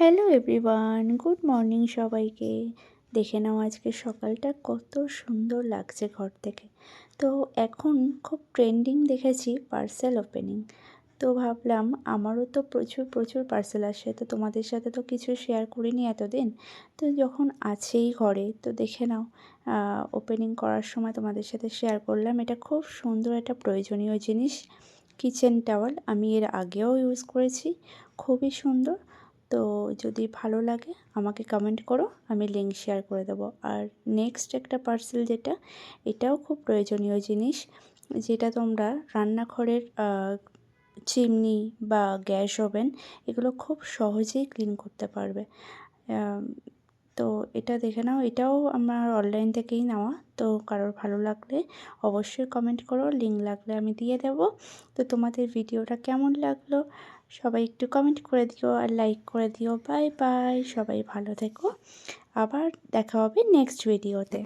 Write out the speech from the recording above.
Hello everyone, good morning সবাইকে। দেখে নাও আজকে সকালটা কত সুন্দর লাগছে ঘর থেকে। তো এখন খুব ট্রেন্ডিং দেখেছি পার্সেল ওপেনিং। তো ভাবলাম আমারও তো প্রচুর প্রচুর পার্সেল আসে, তো তোমাদের সাথে তো কিছু শেয়ার করিনি এতদিন। তো যখন আছেই ঘরে, তো দেখে নাও ওপেনিং করার সময় তোমাদের সাথে শেয়ার করলাম। এটা খুব সুন্দর একটা প্রয়োজনীয় জিনিস, কিচেন টাওয়াল। আমি এর আগেও ইউজ করেছি, খুবই সুন্দর। তো যদি ভালো লাগে আমাকে কমেন্ট করো, আমি লিঙ্ক শেয়ার করে দেবো। আর নেক্সট একটা পার্সেল যেটা, এটাও খুব প্রয়োজনীয় জিনিস, যেটা তোমরা রান্নাঘরের চিমনি বা গ্যাস ওভেন এগুলো খুব সহজেই ক্লিন করতে পারবে। তো এটা দেখে নাও, এটাও আমার অনলাইন থেকেই নেওয়া। তো কারোর ভালো লাগলে অবশ্যই কমেন্ট করো, লিঙ্ক লাগলে আমি দিয়ে দেব। তো তোমাদের ভিডিওটা কেমন লাগলো সবাই একটু কমেন্ট করে দিও আর লাইক করে দিও। বাই বাই, সবাই ভালো থেকো, আবার দেখা হবে নেক্সট ভিডিওতে।